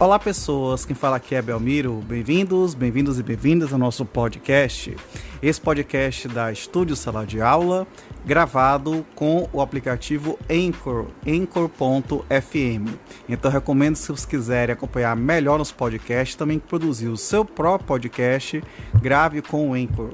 Olá pessoas, quem fala aqui é Belmiro, bem-vindos e bem-vindas ao nosso podcast. Esse podcast da Estúdio Sala de Aula, gravado com o aplicativo Anchor, Anchor.fm. Então recomendo, se vocês quiserem acompanhar melhor nos podcasts, também produzir o seu próprio podcast, grave com o Anchor,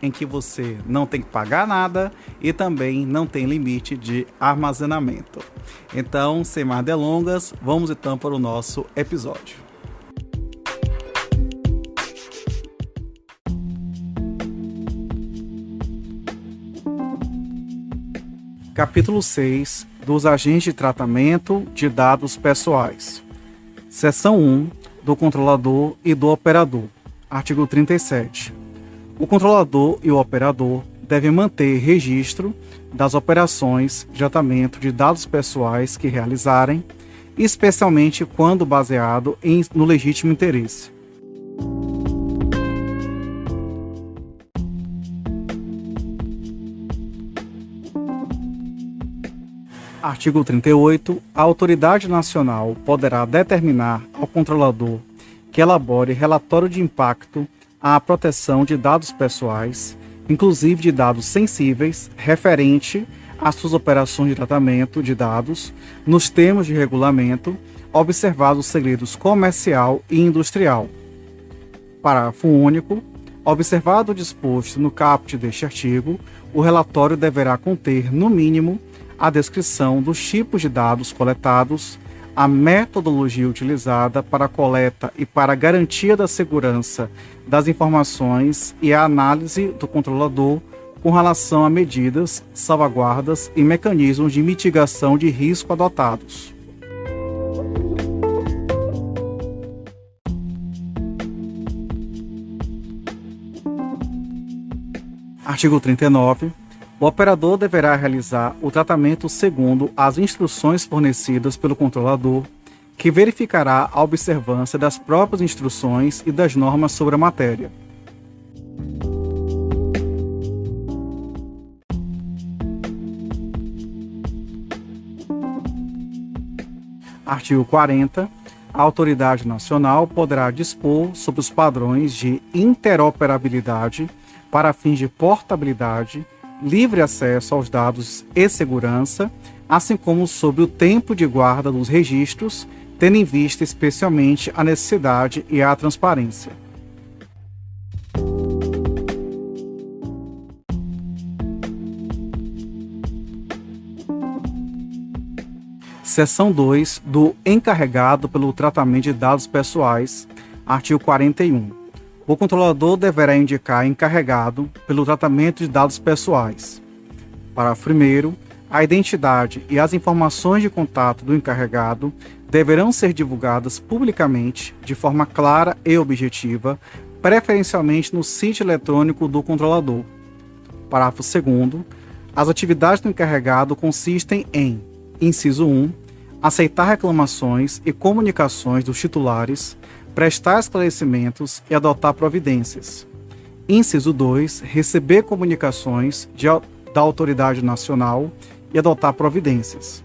em que você não tem que pagar nada e também não tem limite de armazenamento. Então, sem mais delongas, vamos então para o nosso episódio. Capítulo 6 dos agentes de tratamento de dados pessoais. Seção 1 do controlador e do operador. Artigo 37. O controlador e o operador devem manter registro das operações de tratamento de dados pessoais que realizarem, especialmente quando baseado no legítimo interesse. Artigo 38. A autoridade nacional poderá determinar ao controlador que elabore relatório de impacto à proteção de dados pessoais, inclusive de dados sensíveis, referente às suas operações de tratamento de dados, nos termos de regulamento, observados os segredos comercial e industrial. Parágrafo único. Observado o disposto no caput deste artigo, o relatório deverá conter, no mínimo, a descrição dos tipos de dados coletados, a metodologia utilizada para a coleta e para a garantia da segurança das informações e a análise do controlador com relação a medidas, salvaguardas e mecanismos de mitigação de risco adotados. Artigo 39. O operador deverá realizar o tratamento segundo as instruções fornecidas pelo controlador, que verificará a observância das próprias instruções e das normas sobre a matéria. Artigo 40. A autoridade nacional poderá dispor sobre os padrões de interoperabilidade para fins de portabilidade, livre acesso aos dados e segurança, assim como sobre o tempo de guarda dos registros, tendo em vista especialmente a necessidade e a transparência. Seção 2 do encarregado pelo tratamento de dados pessoais, artigo 41. O controlador deverá indicar encarregado pelo tratamento de dados pessoais. Parágrafo 1º. A identidade e as informações de contato do encarregado deverão ser divulgadas publicamente, de forma clara e objetiva, preferencialmente no sítio eletrônico do controlador. Parágrafo 2º. As atividades do encarregado consistem em: inciso 1. Aceitar reclamações e comunicações dos titulares, prestar esclarecimentos e adotar providências. Inciso 2. Receber comunicações da autoridade nacional e adotar providências.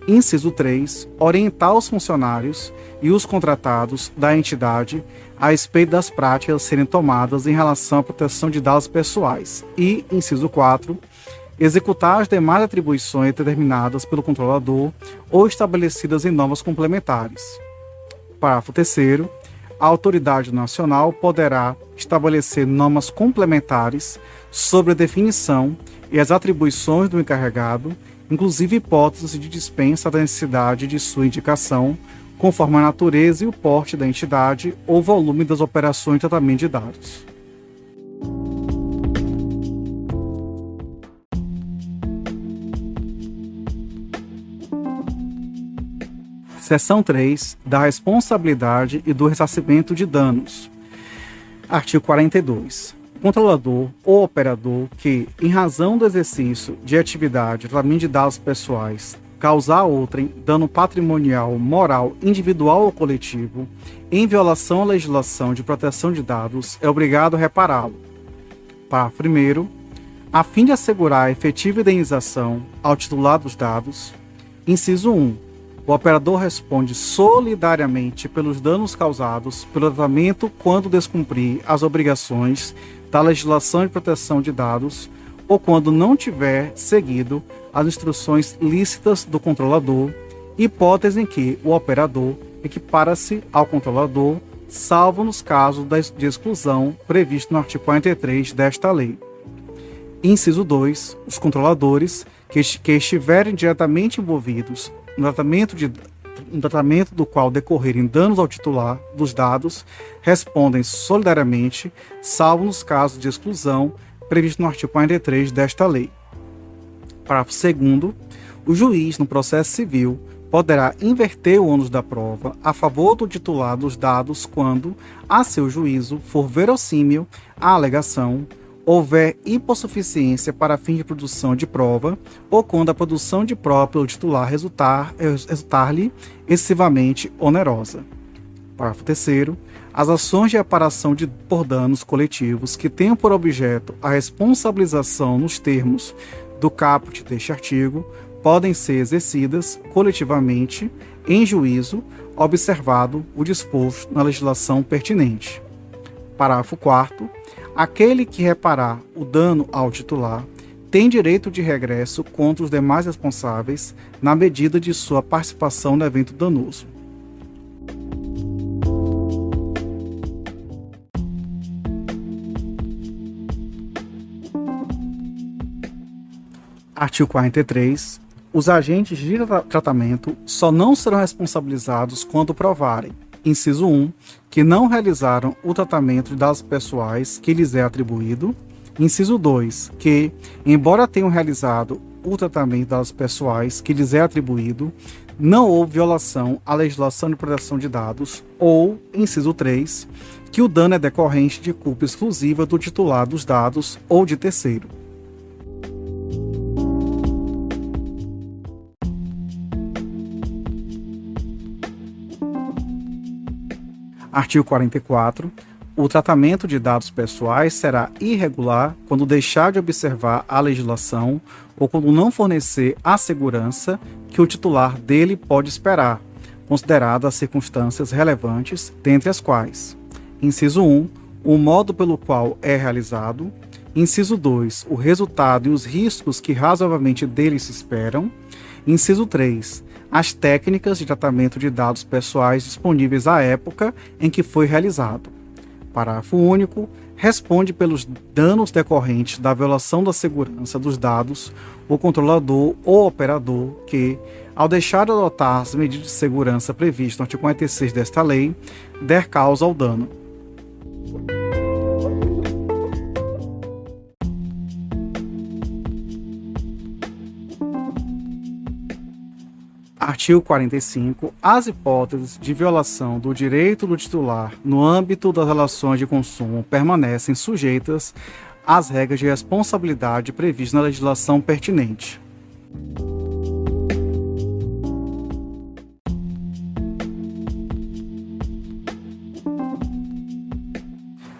Inciso 3. Orientar os funcionários e os contratados da entidade a respeito das práticas a serem tomadas em relação à proteção de dados pessoais. E, inciso 4. Executar as demais atribuições determinadas pelo controlador ou estabelecidas em normas complementares. Parágrafo 3º. A autoridade nacional poderá estabelecer normas complementares sobre a definição e as atribuições do encarregado, inclusive hipóteses de dispensa da necessidade de sua indicação, conforme a natureza e o porte da entidade ou volume das operações de tratamento de dados. Seção 3 da responsabilidade e do ressarcimento de danos. Artigo 42. O controlador ou operador que, em razão do exercício de atividade de tratamento de dados pessoais, causar a outrem dano patrimonial, moral, individual ou coletivo, em violação à legislação de proteção de dados, é obrigado a repará-lo. Parágrafo 1º. A fim de assegurar a efetiva indenização ao titular dos dados, inciso 1. O operador responde solidariamente pelos danos causados pelo tratamento quando descumprir as obrigações da legislação de proteção de dados ou quando não tiver seguido as instruções lícitas do controlador, hipótese em que o operador equipara-se ao controlador, salvo nos casos de exclusão previsto no artigo 43 desta lei. Inciso 2. Os controladores que estiverem diretamente envolvidos no tratamento do qual decorrerem danos ao titular dos dados respondem solidariamente, salvo nos casos de exclusão previsto no artigo 43 desta lei. Parágrafo 2º. O juiz, no processo civil, poderá inverter o ônus da prova a favor do titular dos dados quando, a seu juízo, for verossímil a alegação, houver hipossuficiência para fim de produção de prova ou quando a produção de prova pelo titular resultar-lhe excessivamente onerosa. Parágrafo 3º. As ações de reparação por danos coletivos que tenham por objeto a responsabilização nos termos do caput deste artigo podem ser exercidas coletivamente em juízo, observado o disposto na legislação pertinente. Parágrafo 4º. Aquele que reparar o dano ao titular tem direito de regresso contra os demais responsáveis na medida de sua participação no evento danoso. Artigo 43. Os agentes de tratamento só não serão responsabilizados quando provarem: inciso 1, que não realizaram o tratamento de dados pessoais que lhes é atribuído. Inciso 2, que, embora tenham realizado o tratamento de dados pessoais que lhes é atribuído, não houve violação à legislação de proteção de dados. Ou, inciso 3, que o dano é decorrente de culpa exclusiva do titular dos dados ou de terceiro. Artigo 44. O tratamento de dados pessoais será irregular quando deixar de observar a legislação ou quando não fornecer a segurança que o titular dele pode esperar, consideradas as circunstâncias relevantes, dentre as quais: inciso 1, o modo pelo qual é realizado. Inciso 2, o resultado e os riscos que razoavelmente dele se esperam. Inciso 3, as técnicas de tratamento de dados pessoais disponíveis à época em que foi realizado. Parágrafo único. Responde pelos danos decorrentes da violação da segurança dos dados o controlador ou operador que, ao deixar de adotar as medidas de segurança previstas no artigo 46 desta lei, der causa ao dano. Artigo 45. As hipóteses de violação do direito do titular no âmbito das relações de consumo permanecem sujeitas às regras de responsabilidade previstas na legislação pertinente.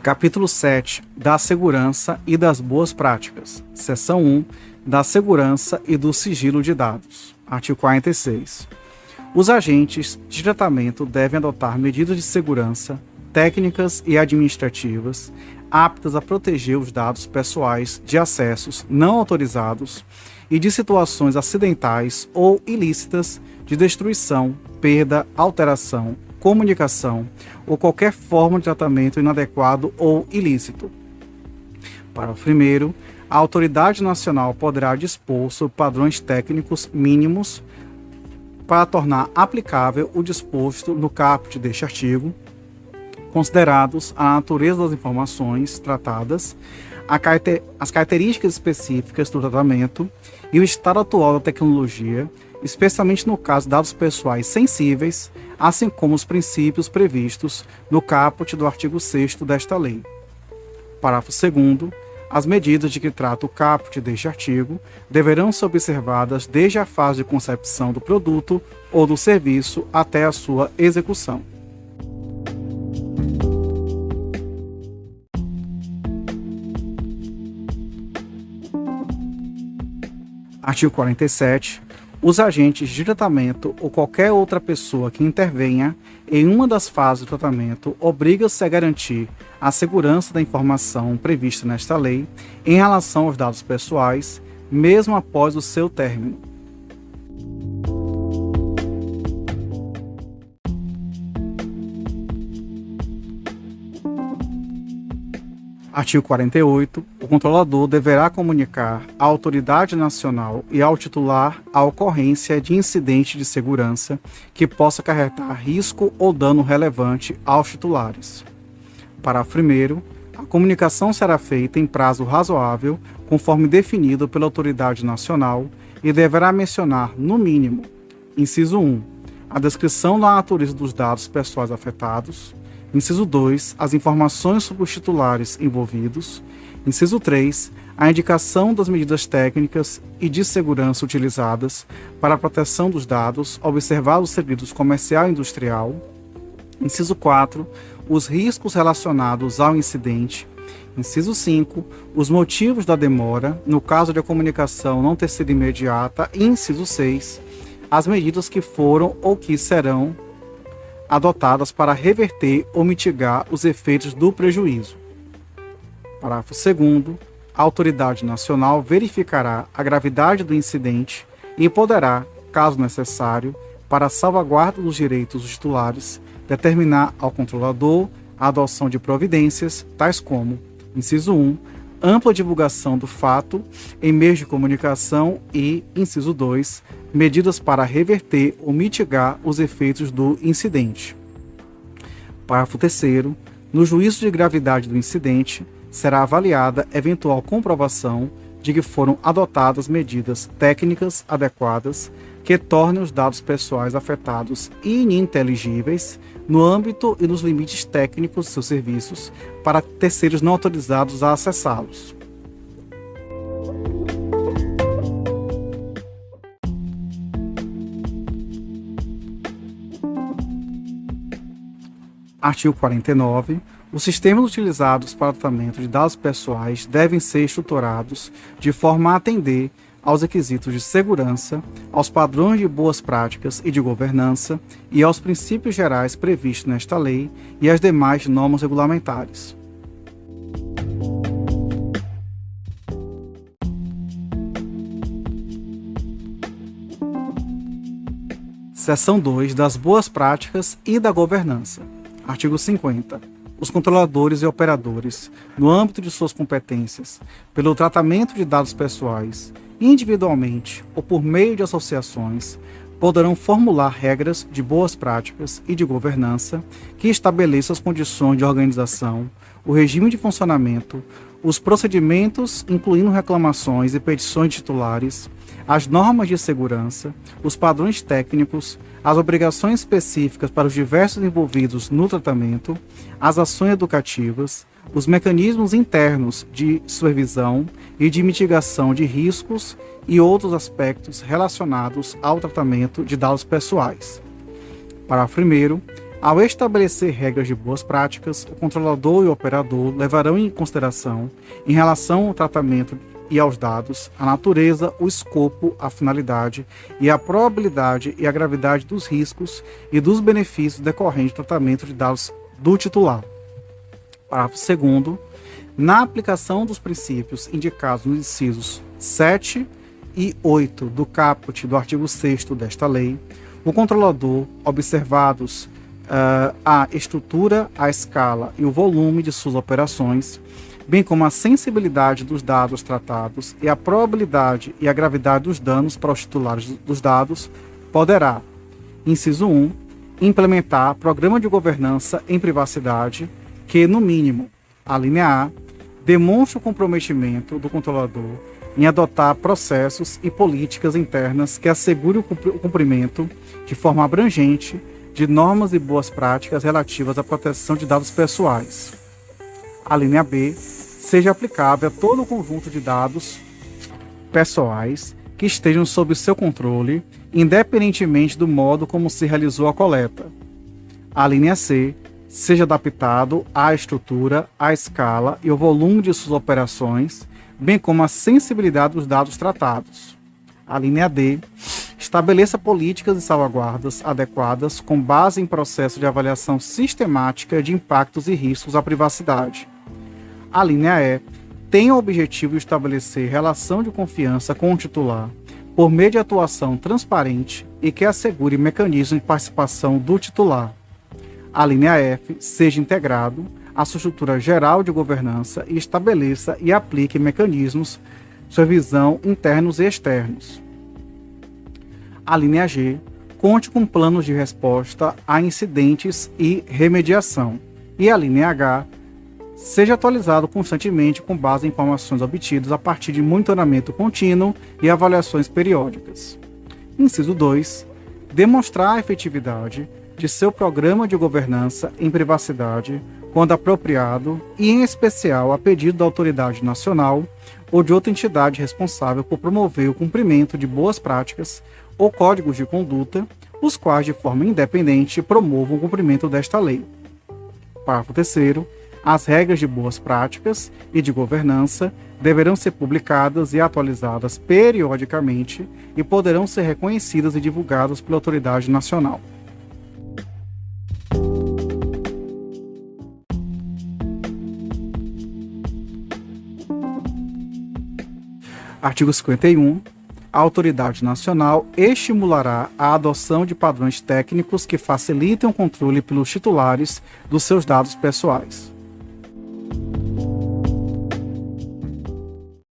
Capítulo 7. Da segurança e das boas práticas. Seção 1. Da segurança e do sigilo de dados. Artigo 46. Os agentes de tratamento devem adotar medidas de segurança, técnicas e administrativas aptas a proteger os dados pessoais de acessos não autorizados e de situações acidentais ou ilícitas de destruição, perda, alteração, comunicação ou qualquer forma de tratamento inadequado ou ilícito. Parágrafo 1º. A autoridade nacional poderá dispor sobre padrões técnicos mínimos para tornar aplicável o disposto no caput deste artigo, considerados a natureza das informações tratadas, as características específicas do tratamento e o estado atual da tecnologia, especialmente no caso de dados pessoais sensíveis, assim como os princípios previstos no caput do artigo 6º desta lei. Parágrafo 2º. As medidas de que trata o caput deste artigo deverão ser observadas desde a fase de concepção do produto ou do serviço até a sua execução. Artigo 47. Os agentes de tratamento ou qualquer outra pessoa que intervenha em uma das fases do tratamento obriga-se a garantir a segurança da informação prevista nesta lei em relação aos dados pessoais, mesmo após o seu término. Artigo 48. O controlador deverá comunicar à autoridade nacional e ao titular a ocorrência de incidente de segurança que possa acarretar risco ou dano relevante aos titulares. Parágrafo 1º. A comunicação será feita em prazo razoável, conforme definido pela autoridade nacional, e deverá mencionar, no mínimo, inciso 1, a descrição da natureza dos dados pessoais afetados. Inciso 2, as informações sobre os titulares envolvidos. Inciso 3, a indicação das medidas técnicas e de segurança utilizadas para a proteção dos dados, observados os segredos comercial e industrial. Inciso 4, os riscos relacionados ao incidente. Inciso 5, os motivos da demora, no caso de a comunicação não ter sido imediata. E inciso 6, as medidas que foram ou que serão adotadas para reverter ou mitigar os efeitos do prejuízo. Parágrafo 2º. A autoridade nacional verificará a gravidade do incidente e poderá, caso necessário, para a salvaguarda dos direitos dos titulares, determinar ao controlador a adoção de providências, tais como, inciso 1, ampla divulgação do fato em meios de comunicação e, inciso 2, medidas para reverter ou mitigar os efeitos do incidente. Parágrafo 3º. No juízo de gravidade do incidente, será avaliada eventual comprovação de que foram adotadas medidas técnicas adequadas que tornem os dados pessoais afetados ininteligíveis no âmbito e nos limites técnicos de seus serviços para terceiros não autorizados a acessá-los. Artigo 49. Os sistemas utilizados para o tratamento de dados pessoais devem ser estruturados de forma a atender aos requisitos de segurança, aos padrões de boas práticas e de governança e aos princípios gerais previstos nesta lei e às demais normas regulamentares. Seção 2 das boas práticas e da governança. Artigo 50. Os controladores e operadores, no âmbito de suas competências, pelo tratamento de dados pessoais, individualmente ou por meio de associações, poderão formular regras de boas práticas e de governança que estabeleçam as condições de organização, o regime de funcionamento, os procedimentos, incluindo reclamações e petições de titulares, as normas de segurança, os padrões técnicos, as obrigações específicas para os diversos envolvidos no tratamento, as ações educativas, os mecanismos internos de supervisão e de mitigação de riscos e outros aspectos relacionados ao tratamento de dados pessoais. Parágrafo 1º. Ao estabelecer regras de boas práticas, o controlador e o operador levarão em consideração, em relação ao tratamento e aos dados, a natureza, o escopo, a finalidade e a probabilidade e a gravidade dos riscos e dos benefícios decorrentes do tratamento de dados do titular. Parágrafo 2º. Na aplicação dos princípios indicados nos incisos 7 e 8 do caput do artigo 6º desta lei, o controlador, observados a estrutura, a escala e o volume de suas operações, bem como a sensibilidade dos dados tratados e a probabilidade e a gravidade dos danos para os titulares dos dados, poderá, inciso 1, implementar programa de governança em privacidade que, no mínimo, a linha A, demonstre o comprometimento do controlador em adotar processos e políticas internas que assegurem o cumprimento, de forma abrangente, de normas e boas práticas relativas à proteção de dados pessoais. A linha B, seja aplicável a todo o conjunto de dados pessoais que estejam sob seu controle, independentemente do modo como se realizou a coleta. A linha C, seja adaptado à estrutura, à escala e ao volume de suas operações, bem como a sensibilidade dos dados tratados. A linha D, Estabeleça políticas de salvaguardas adequadas com base em processo de avaliação sistemática de impactos e riscos à privacidade. A linha E tem o objetivo de estabelecer relação de confiança com o titular por meio de atuação transparente e que assegure mecanismos de participação do titular. A linha F seja integrado à sua estrutura geral de governança e estabeleça e aplique mecanismos de supervisão internos e externos. A linha G conte com planos de resposta a incidentes e remediação. E a linha H seja atualizado constantemente com base em informações obtidas a partir de monitoramento contínuo e avaliações periódicas. Inciso 2. Demonstrar a efetividade de seu programa de governança em privacidade, quando apropriado e, em especial, a pedido da autoridade nacional ou de outra entidade responsável por promover o cumprimento de boas práticas ou códigos de conduta, os quais, de forma independente, promovam o cumprimento desta lei. Parágrafo 3º. As regras de boas práticas e de governança deverão ser publicadas e atualizadas periodicamente e poderão ser reconhecidas e divulgadas pela autoridade nacional. Artigo 51. A autoridade nacional estimulará a adoção de padrões técnicos que facilitem o controle pelos titulares dos seus dados pessoais.